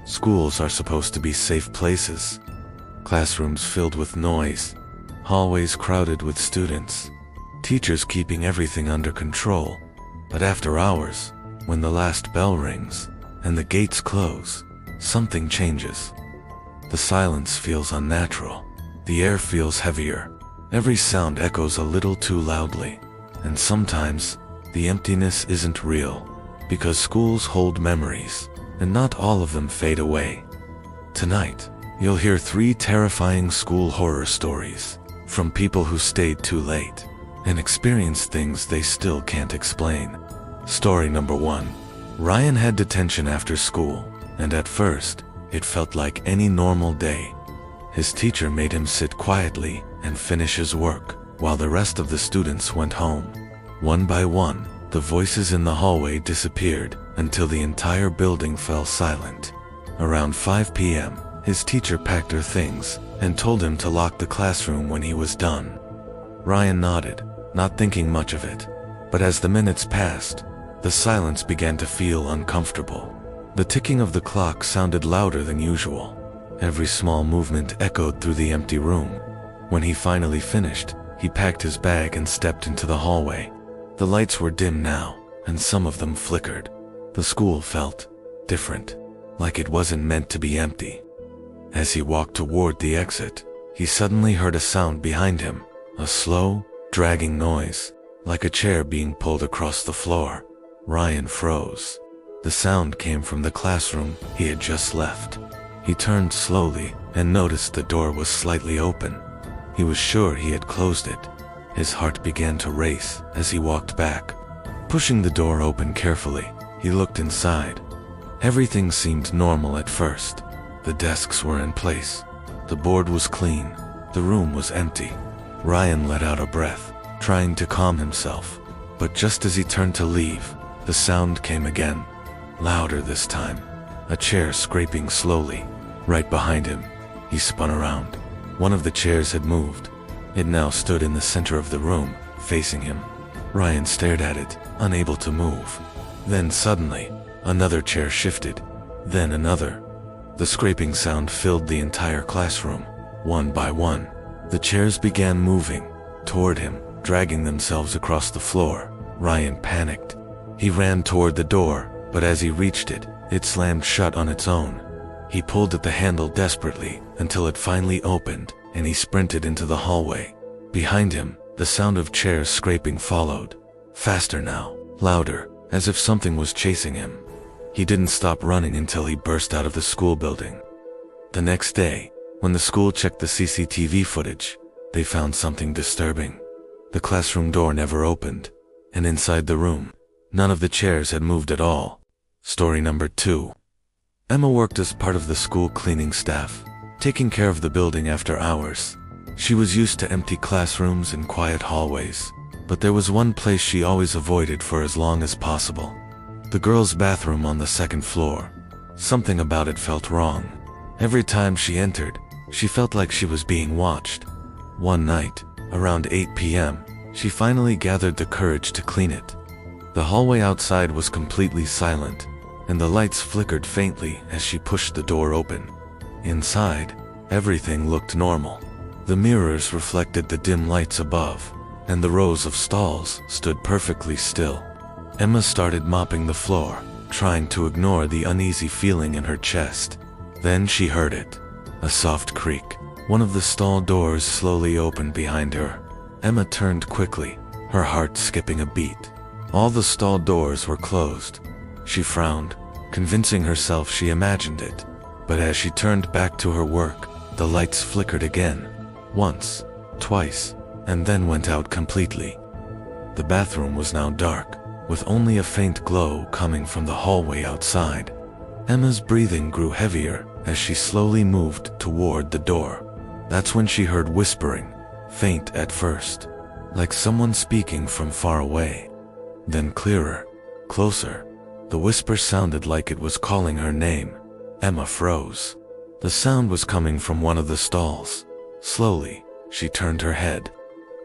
Schools are supposed to be safe places. Classrooms filled with noise, hallways crowded with students, teachers keeping everything under control. But after hours, when the last bell rings and the gates close, something changes. The silence feels unnatural. The air feels heavier. Every sound echoes a little too loudly. And sometimes, the emptiness isn't real, because schools hold memories, and not all of them fade away. Tonight, you'll hear 3 terrifying school horror stories from people who stayed too late and experienced things they still can't explain. Story number 1. Ryan had detention after school, and at first, it felt like any normal day. His teacher made him sit quietly and finish his work, while the rest of the students went home. One by one, the voices in the hallway disappeared until the entire building fell silent. Around 5 p.m., his teacher packed her things and told him to lock the classroom when he was done. Ryan nodded, not thinking much of it. But as the minutes passed, the silence began to feel uncomfortable. The ticking of the clock sounded louder than usual. Every small movement echoed through the empty room. When he finally finished, he packed his bag and stepped into the hallway. The lights were dim now, and some of them flickered. The school felt different, like it wasn't meant to be empty. As he walked toward the exit, he suddenly heard a sound behind him, a slow, dragging noise, like a chair being pulled across the floor. Ryan froze. The sound came from the classroom he had just left. He turned slowly and noticed the door was slightly open. He was sure he had closed it. His heart began to race as he walked back. Pushing the door open carefully, he looked inside. Everything seemed normal at first. The desks were in place. The board was clean. The room was empty. Ryan let out a breath, trying to calm himself. But just as he turned to leave, the sound came again, louder this time. A chair scraping slowly. Right behind him, he spun around. One of the chairs had moved. It now stood in the center of the room, facing him. Ryan stared at it, unable to move. Then suddenly, another chair shifted, then another. The scraping sound filled the entire classroom. One by one, the chairs began moving toward him, dragging themselves across the floor. Ryan panicked. He ran toward the door, but as he reached it, it slammed shut on its own. He pulled at the handle desperately until it finally opened, and he sprinted into the hallway. Behind him, the sound of chairs scraping followed. Faster now, louder, as if something was chasing him. He didn't stop running until he burst out of the school building. The next day, when the school checked the CCTV footage, they found something disturbing. The classroom door never opened, and inside the room, none of the chairs had moved at all. Story number 2. Emma worked as part of the school cleaning staff, taking care of the building after hours. She was used to empty classrooms and quiet hallways, but there was one place she always avoided for as long as possible. The girls' bathroom on the 2nd floor. Something about it felt wrong. Every time she entered, she felt like she was being watched. One night, around 8 p.m., she finally gathered the courage to clean it. The hallway outside was completely silent, and the lights flickered faintly as she pushed the door open. Inside, everything looked normal. The mirrors reflected the dim lights above, and the rows of stalls stood perfectly still. Emma started mopping the floor, trying to ignore the uneasy feeling in her chest. Then she heard it. A soft creak. One of the stall doors slowly opened behind her. Emma turned quickly, her heart skipping a beat. All the stall doors were closed. She frowned, convincing herself she imagined it. But as she turned back to her work, the lights flickered again. Once, twice, and then went out completely. The bathroom was now dark, with only a faint glow coming from the hallway outside. Emma's breathing grew heavier as she slowly moved toward the door. That's when she heard whispering, faint at first, like someone speaking from far away. Then clearer, closer. The whisper sounded like it was calling her name. Emma froze. The sound was coming from one of the stalls. Slowly, she turned her head.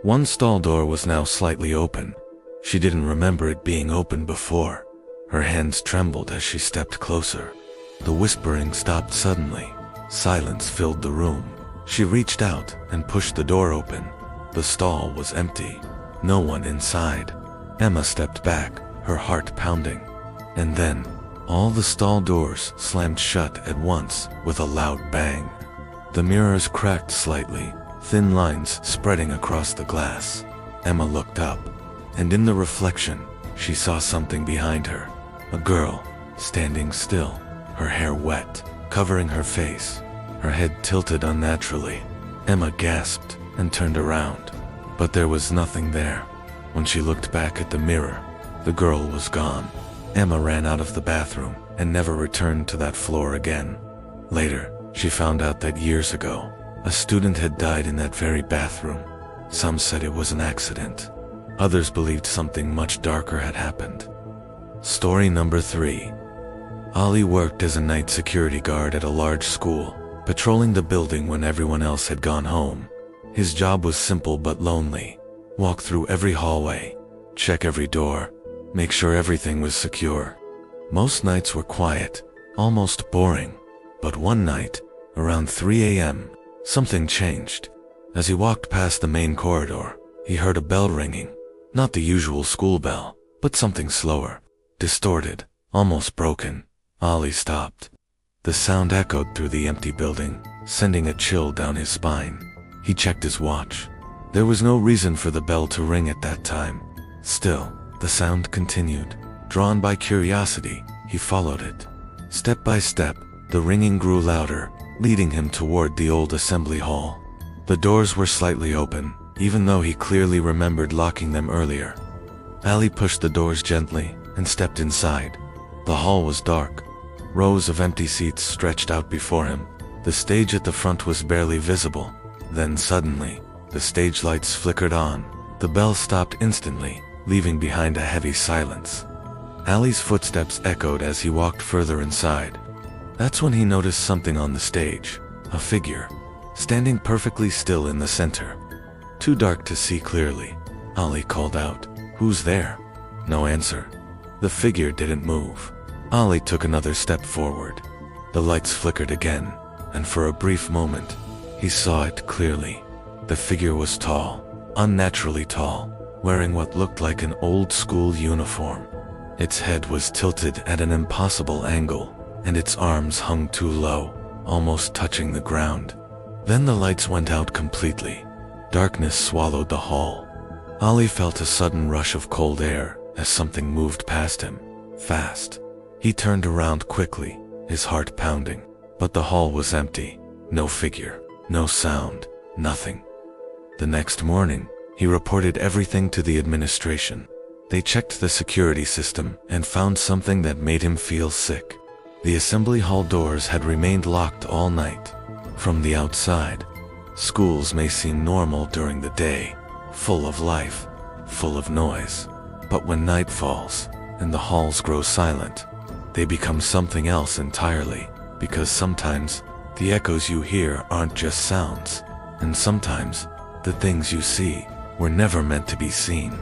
One stall door was now slightly open. She didn't remember it being open before. Her hands trembled as she stepped closer. The whispering stopped suddenly. Silence filled the room. She reached out and pushed the door open. The stall was empty. No one inside. Emma stepped back, her heart pounding. And then, all the stall doors slammed shut at once with a loud bang. The mirrors cracked slightly, thin lines spreading across the glass. Emma looked up, and in the reflection, she saw something behind her. A girl, standing still, her hair wet, covering her face, her head tilted unnaturally. Emma gasped and turned around, but there was nothing there. When she looked back at the mirror, the girl was gone. Emma ran out of the bathroom and never returned to that floor again. Later, she found out that years ago, a student had died in that very bathroom. Some said it was an accident. Others believed something much darker had happened. Story number 3. Ali worked as a night security guard at a large school, patrolling the building when everyone else had gone home. His job was simple but lonely. Walk through every hallway, check every door, make sure everything was secure. Most nights were quiet, almost boring. But one night, around 3 a.m., something changed. As he walked past the main corridor, he heard a bell ringing. Not the usual school bell, but something slower, distorted, almost broken. Ali stopped. The sound echoed through the empty building, sending a chill down his spine. He checked his watch. There was no reason for the bell to ring at that time. Still, the sound continued. Drawn by curiosity, he followed it. Step by step, the ringing grew louder, leading him toward the old assembly hall. The doors were slightly open, even though he clearly remembered locking them earlier. Ali pushed the doors gently and stepped inside. The hall was dark. Rows of empty seats stretched out before him. The stage at the front was barely visible. Then suddenly, the stage lights flickered on. The bell stopped instantly, leaving behind a heavy silence. Ali's footsteps echoed as he walked further inside. That's when he noticed something on the stage. A figure, standing perfectly still in the center. Too dark to see clearly, Ali called out, "Who's there?" No answer. The figure didn't move. Ali took another step forward. The lights flickered again, and for a brief moment, he saw it clearly. The figure was tall, unnaturally tall, wearing what looked like an old-school uniform. Its head was tilted at an impossible angle, and its arms hung too low, almost touching the ground. Then the lights went out completely. Darkness swallowed the hall. Ali felt a sudden rush of cold air as something moved past him, fast. He turned around quickly, his heart pounding, but the hall was empty. No figure, no sound, nothing. The next morning, he reported everything to the administration. They checked the security system and found something that made him feel sick. The assembly hall doors had remained locked all night. From the outside, schools may seem normal during the day, full of life, full of noise. But when night falls and the halls grow silent, they become something else entirely, because sometimes the echoes you hear aren't just sounds, and sometimes the things you see were never meant to be seen.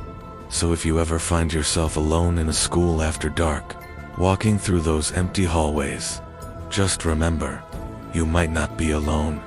So if you ever find yourself alone in a school after dark, walking through those empty hallways, just remember, you might not be alone.